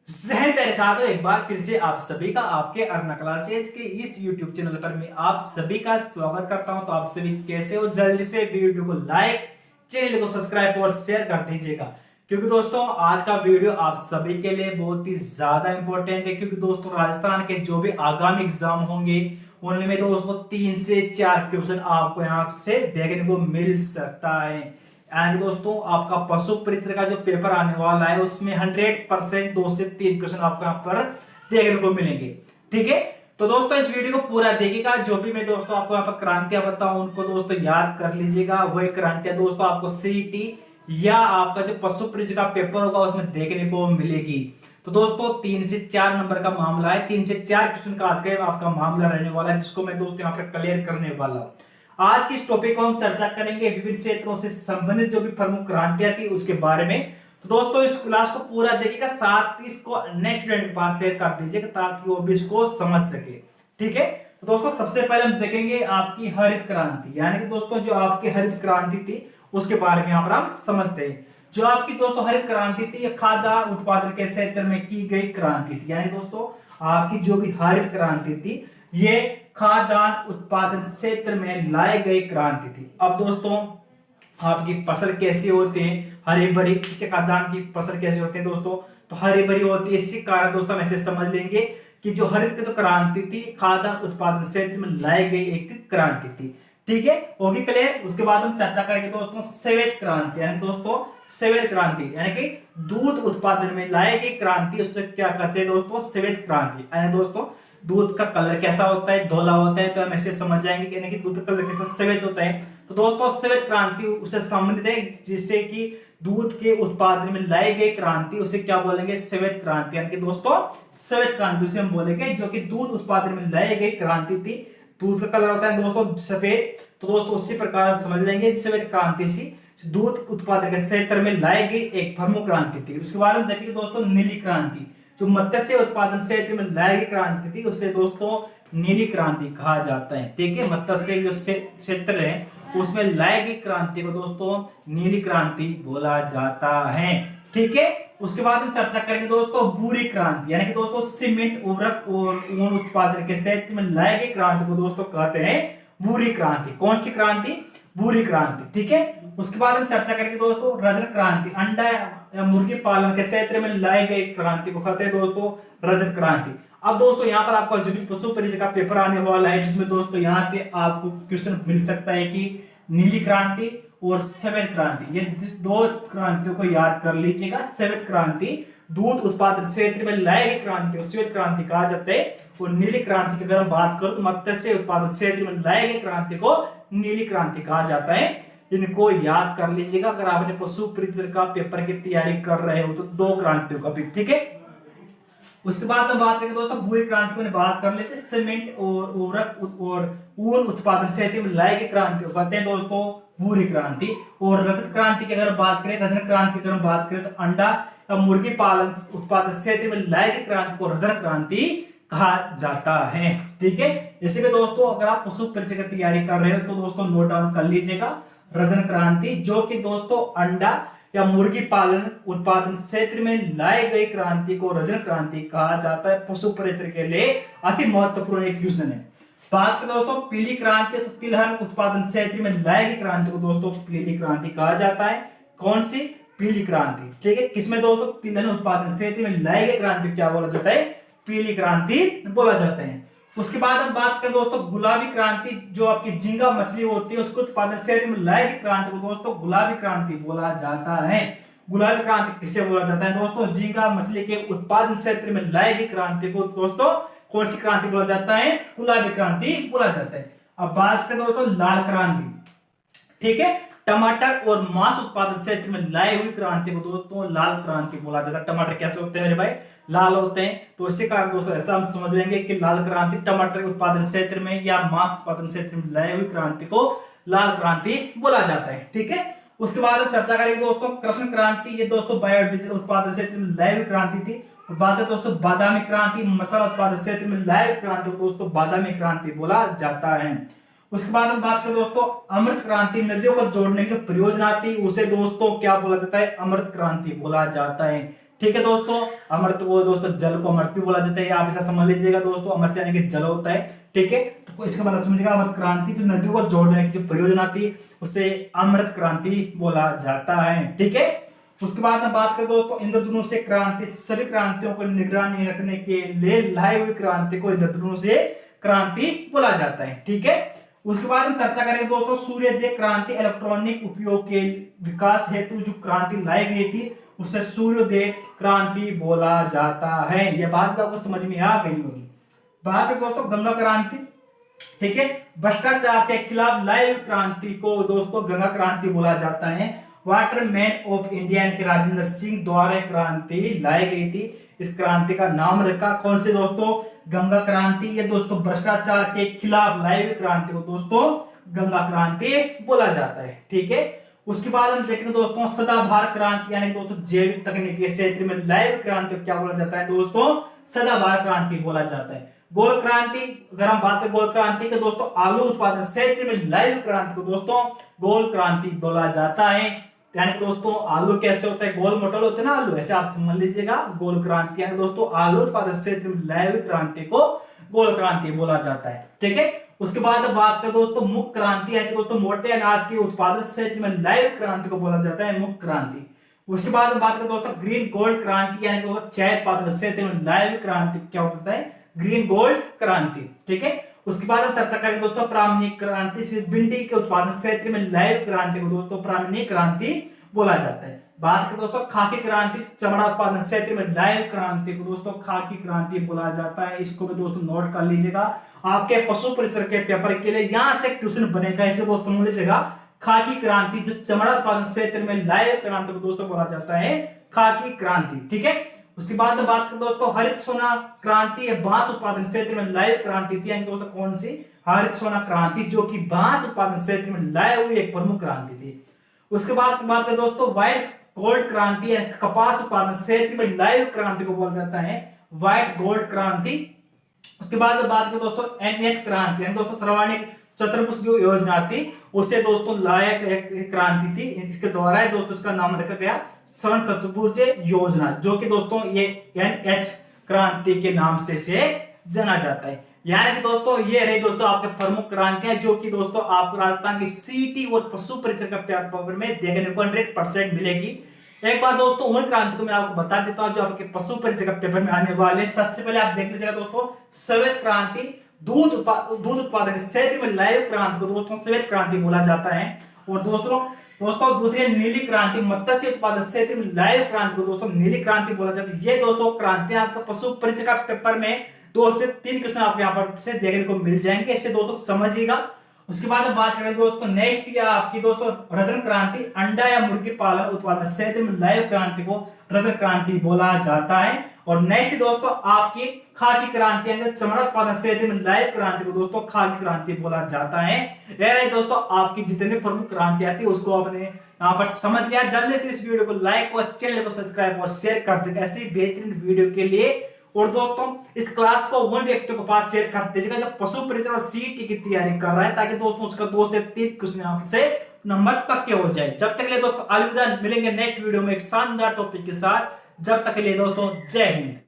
जहन मेरे साथ हो एक बार फिर से आप सभी का आपके अर्ना क्लासेज के इस YouTube चैनल पर मैं आप सभी का स्वागत करता हूं। तो आप सभी कैसे हो? जल्दी से वीडियो को लाइक, चैनल को सब्सक्राइब और शेयर कर दीजिएगा, क्योंकि दोस्तों आज का वीडियो आप सभी के लिए बहुत ही ज्यादा इंपॉर्टेंट है। क्योंकि दोस्तों राजस्थान के जो भी आगामी एग्जाम होंगे उनमें दोस्तों 3 से 4 क्वेश्चन आपको यहाँ से देखने को मिल सकता है। एंड दोस्तों आपका पशु परिचय का जो पेपर आने वाला है उसमें 100% 2 से 3 क्वेश्चन आपको यहाँ पर देखने को मिलेंगे। ठीक है, तो दोस्तों इस वीडियो को पूरा देखिएगा। जो भी मैं दोस्तों आपको यहाँ पर क्रांतियां बताऊं उनको दोस्तों याद कर लीजिएगा। वही क्रांतियां दोस्तों आपको सीईटी या आपका जो पशु परिचय का पेपर होगा उसमें देखने को मिलेगी। तो दोस्तों 3 से 4 नंबर का मामला है। 3 से 4 क्वेश्चन का आज का आपका मामला रहने वाला है, जिसको मैं दोस्तों यहाँ पर क्लियर करने वाला हूँ। आज की इस टॉपिक को हम चर्चा करेंगे विभिन्न क्षेत्रों से संबंधित जो भी प्रमुख क्रांतियां थी उसके बारे में। तो दोस्तों इस क्लास को पूरा देखिएगा, साथ ही इसको नेक्स्ट स्टूडेंट के पास शेयर कर दीजिएगा ताकि वो भी इसको समझ सके। ठीक है, तो दोस्तों सबसे पहले हम देखेंगे आपकी हरित क्रांति, यानी कि दोस्तों जो आपकी हरित क्रांति थी उसके बारे में यहाँ पर हम समझते हैं। जो आपकी दोस्तों हरित क्रांति थी ये खाद्यान्न उत्पादन के क्षेत्र में की गई क्रांति थी। यानी दोस्तों आपकी जो भी हरित क्रांति थी ये खाद्यान्न उत्पादन क्षेत्र में लाई गई क्रांति थी। अब दोस्तों आपकी फसल कैसी होती है? हरी भरी। खाद्यान्न की फसल कैसी होती है दोस्तों? तो हरी भरी होती है। इसी कारण दोस्तों हम ऐसे समझ लेंगे कि जो हरित की तो क्रांति थी खाद्यान्न उत्पादन क्षेत्र में लाई गई एक क्रांति थी। ठीक है, होगी क्लियर। उसके बाद हम चर्चा करेंगे दोस्तों श्वेत क्रांति, यानी दोस्तों श्वेत क्रांति यानी कि दूध उत्पादन में लाई गई क्रांति, उससे क्या कहते हैं दोस्तों? श्वेत क्रांति। यानी दोस्तों दूध का कलर कैसा होता है? धोला होता है। तो हम ऐसे समझ जाएंगे यानी कि दूध का कलर कैसा? श्वेत होता है। तो दोस्तों श्वेत क्रांति उससे संबंधित है, जिससे कि दूध के उत्पादन में लाई गई क्रांति उसे क्या बोलेंगे? श्वेत क्रांति। यानी कि दोस्तों श्वेत क्रांति उसे हम बोलेंगे जो कि दूध उत्पादन में लाई गई क्रांति थी। दूध का कलर होता है दोस्तों सफेद। तो दोस्तों उसी प्रकार समझ लेंगे श्वेत क्रांति सी दूध उत्पादन के क्षेत्र में लाई गई एक प्रमुख क्रांति थी। उसके बाद हम देखेंगे दोस्तों नीली क्रांति, जो मत्स्य उत्पादन क्षेत्र में लाई गई क्रांति थी उसे दोस्तों नीली क्रांति कहा जाता है। ठीक है, मत्स्य जो क्षेत्र है उसमें लाई गई क्रांति को दोस्तों नीली क्रांति बोला जाता है। ठीक है, उसके बाद हम चर्चा करेंगे दोस्तों भूरी क्रांति, यानी कि दोस्तों सीमेंट, उर्वरक और ऊन उत्पादन के क्षेत्र में लाई गई क्रांति को दोस्तों कहते हैं भूरी क्रांति। कौन सी क्रांति? भूरी क्रांति। ठीक है, उसके बाद हम चर्चा करेंगे दोस्तों रजत क्रांति, अंडा या मुर्गी पालन के क्षेत्र में लाई गई क्रांति को कहते हैं दोस्तों रजत क्रांति। अब दोस्तों यहाँ पर आपका जो भी पशु परिचय का पेपर आने वाला है, जिसमें दोस्तों यहाँ से आपको क्वेश्चन मिल सकता है कि नीली क्रांति और श्वेत क्रांति, ये जिस दो क्रांतियों को याद कर लीजिएगा। श्वेत क्रांति दूध उत्पादन क्षेत्र में लाई गई क्रांति को श्वेत क्रांति कहा जाता है, और नीली क्रांति की अगर हम बात करें तो मत्स्य उत्पादन क्षेत्र में लाई गई क्रांति को नीली क्रांति कहा जाता है। इनको याद कर लीजिएगा अगर आपने पशु परिचय का पेपर की तैयारी कर रहे हो तो दो क्रांतियों का भी। ठीक है, उसके बाद हम बात करेंगे दोस्तों भूरी क्रांति को बात कर लेते हैं। सीमेंट और उर्वरक और ऊन उत्पादन क्षेत्र में लाई गई क्रांति को कहते हैं दोस्तों भूरी क्रांति। और रजत क्रांति की अगर बात करें, रजत क्रांति की अगर बात करें तो अंडा या मुर्गी पालन उत्पादन क्षेत्र में लाई गई क्रांति को रजत क्रांति कहा जाता है। ठीक है, इसी में दोस्तों अगर आप पशु परिचय की तैयारी कर रहे हो तो दोस्तों नोट डाउन कर लीजिएगा रजत क्रांति, जो कि दोस्तों अंडा या मुर्गी पालन उत्पादन क्षेत्र में लाई गई क्रांति को रजत क्रांति कहा जाता है। पशु परिचय के लिए अति महत्वपूर्ण एक क्वेश्चन है। बात करें दोस्तों पीली क्रांति, तो तिलहन उत्पादन क्षेत्र में लाई गई क्रांति को दोस्तों पीली क्रांति कहा जाता है। कौन सी? पीली क्रांति। ठीक है, किसमें दोस्तों? तिलहन उत्पादन क्षेत्र में लाई गई क्रांति क्या बोला जाता है? पीली क्रांति बोला जाता है। उसके बाद हम बात करें दोस्तों गुलाबी क्रांति, जो आपकी झींगा मछली होती है उसको उत्पादन क्षेत्र में लाई गई क्रांति को दोस्तों गुलाबी क्रांति बोला जाता है। गुलाबी क्रांति किसे बोला जाता है दोस्तों? झींगा मछली के उत्पादन क्षेत्र में लाई गई क्रांति को दोस्तों कौन सी क्रांति बोला जाता है? गुलाबी क्रांति बोला जाता है। अब बात करें दोस्तों लाल क्रांति। ठीक है, टमाटर और मांस उत्पादन क्षेत्र में लाई हुई क्रांति को दोस्तों लाल क्रांति बोला जाता है। टमाटर कैसे होते हैं मेरे भाई? लाल होते हैं। तो इसी कारण दोस्तों ऐसा हम समझ लेंगे कि लाल क्रांति टमाटर उत्पादन क्षेत्र में या मांस उत्पादन क्षेत्र में लाई हुई क्रांति को लाल क्रांति बोला जाता है। ठीक है, उसके बाद चर्चा करेंगे दोस्तों कृष्ण क्रांति, ये दोस्तों बायोडीजल उत्पादन क्षेत्र में लाई हुई क्रांति थी। और बात है दोस्तों बादामी क्रांति, मसाला उत्पादन क्षेत्र में लाई हुई क्रांति को दोस्तों बादामी क्रांति बोला जाता है। उसके बाद हम बात करें दोस्तों अमृत क्रांति, नदियों को जोड़ने की जो परियोजना थी उसे दोस्तों क्या बोला जाता है? अमृत क्रांति बोला जाता है। ठीक है दोस्तों। अमृत वो दोस्तों जल को अमृत भी बोला जाता है, आप ऐसा समझ लीजिएगा दोस्तों, अमृत यानी कि जल होता है। ठीक है, तो इसका मतलब समझिएगा अमृत क्रांति जो नदियों को जोड़ने की जो परियोजना थी उसे अमृत क्रांति बोला जाता है। ठीक है, उसके बाद में बात करें दोस्तों इंद्रधनु से क्रांति, सभी क्रांतियों को निगरानी रखने के लिए लाई हुई क्रांति को इंद्रधनु से क्रांति बोला जाता है। ठीक है, उसके बाद हम चर्चा करेंगे दोस्तों सूर्योदय क्रांति, इलेक्ट्रॉनिक उपयोग के विकास हेतु जो क्रांति लाई गई थी उसे सूर्योदय क्रांति बोला जाता है। यह बात भी आपको समझ में आ गई होगी। बात है दोस्तों गंगा क्रांति। ठीक है, भ्रष्टाचार के खिलाफ लाई क्रांति को दोस्तों गंगा क्रांति बोला जाता है। वाटरमैन ऑफ इंडिया के राजेंद्र सिंह द्वारा क्रांति लाई गई थी। इस क्रांति का नाम रखा कौन से दोस्तों? गंगा क्रांति। ये दोस्तों भ्रष्टाचार के खिलाफ लाई हुई क्रांति को दोस्तों गंगा क्रांति बोला जाता है। ठीक है, उसके बाद हम देखेंगे दोस्तों सदाबहार क्रांति यानी दोस्तों जैविक तकनीक के क्षेत्र में लाई हुई क्रांति को क्या बोला जाता है दोस्तों? सदाबहार क्रांति बोला जाता है। गोल क्रांति, अगर हम बात करें गोल क्रांति के दोस्तों आलू उत्पादन क्षेत्र में लाई हुई क्रांति को दोस्तों गोल क्रांति बोला जाता है। यानी दोस्तों आलू कैसे होता है? गोल मोटल होते हैं ना आलू, ऐसे आप समझ लीजिएगा। गोल क्रांति यानी दोस्तों आलू उत्पादन क्षेत्र में लाई हुई क्रांति को गोल क्रांति बोला जाता है। ठीक है, उसके बाद बात करें दोस्तों मुख क्रांति यानी दोस्तों मोटे अनाज के उत्पादन क्षेत्र में लाई हुई क्रांति को बोला जाता है मुख क्रांति। उसके बाद बात करें दोस्तों ग्रीन गोल्ड क्रांति यानी दोस्तों चाय उत्पादन क्षेत्र में लाई हुई क्रांति क्या होता है? ग्रीन गोल्ड क्रांति। ठीक है, उसके बाद हम चर्चा करेंगे दोस्तों प्रामाणिक क्रांति, भिंडी के उत्पादन क्षेत्र में लाई हुई क्रांति को दोस्तों प्रामाणिक क्रांति बोला जाता है। बात करें दोस्तों खाकी क्रांति, चमड़ा उत्पादन क्षेत्र में लाई हुई क्रांति को दोस्तों खाकी क्रांति बोला जाता है। इसको भी दोस्तों नोट कर लीजिएगा, आपके पशु परिसर के पेपर के लिए यहां से क्वेश्चन बनेगा, इसे दोस्तों समझ लीजिएगा। खाकी क्रांति जो चमड़ा उत्पादन क्षेत्र में लाई हुई क्रांति को दोस्तों बोला जाता है खाकी क्रांति। ठीक है, उसके बाद बात करें दोस्तों हरित सोना क्रांति, बांस उत्पादन क्षेत्र में लाई हुई क्रांति थी। यानी दोस्तों कौन सी? हरित सोना क्रांति, जो कि बांस उत्पादन क्षेत्र में लाई हुई एक प्रमुख क्रांति थी। उसके बाद बात करें दोस्तों व्हाइट गोल्ड क्रांति, कपास उत्पादन क्षेत्र में लाई हुई क्रांति को बोला जाता है व्हाइट गोल्ड क्रांति। उसके बाद बात करें दोस्तों एनएच क्रांति, यानी दोस्तों सर्वाधिक चतुर्भुज जो योजना थी उसे दोस्तों लायक एक क्रांति थी। इसके द्वारा दोस्तों इसका नाम रखा गया स्वर्ण चतुर्भुज योजना, जो कि दोस्तों ये एनएच क्रांति के नाम से जाना जाता है। यानी कि दोस्तों ये रही दोस्तों आपके प्रमुख क्रांतियां जो कि दोस्तों आपको राजस्थान की सीटी और पशु परिचय का पेपर में देखने को 100% मिलेगी। एक बार दोस्तों उन क्रांति को मैं आपको बता देता हूं जो आपके पशु परिचय का पेपर में आने वाले। सबसे पहले आप देख लीजिएगा दोस्तों श्वेत क्रांति, दूध उत्पादन क्षेत्र में लाई हुई क्रांति को दोस्तों श्वेत क्रांति बोला जाता है। और दोस्तों दूसरी नीली क्रांति, मत्स्य उत्पादन क्षेत्र में लाई हुई क्रांति को दोस्तों नीली क्रांति बोला जाता है। ये दोस्तों क्रांतियां आपका पशु परिचय का पेपर में 2 से 3 क्वेश्चन आपको यहाँ पर से देखने को मिल जाएंगे, इसे दोस्तों समझिएगा। उसके बाद बात करें दोस्तों नेक्स्ट आपकी दोस्तों रजन क्रांति, अंडा या मुर्गी पालन उत्पादन क्षेत्र में लाई हुई क्रांति को रजन क्रांति बोला जाता है। और नेक्स्ट दोस्तों आपकी खाकी क्रांति यानी चमड़ा उत्पादन क्षेत्र में लाई हुई क्रांति को दोस्तों खाकी क्रांति बोला जाता है। यह दोस्तों आपकी जितने प्रमुख क्रांति आती है उसको आपने यहाँ पर समझ लिया। जल्दी से इस वीडियो को लाइक और चैनल को सब्सक्राइब और शेयर कर देगा ऐसी बेहतरीन वीडियो के लिए। और दोस्तों इस क्लास को उन व्यक्तियों के पास शेयर कर दीजिएगा जो पशु परिचय और सीईटी की तैयारी कर रहा है, ताकि दोस्तों उसका 2 से 3 क्वेश्चन आपसे नंबर पक्के हो जाए। जब तक के लिए दोस्तों अलविदा, मिलेंगे नेक्स्ट वीडियो में एक शानदार टॉपिक के साथ। जब तक के लिए दोस्तों जय हिंद।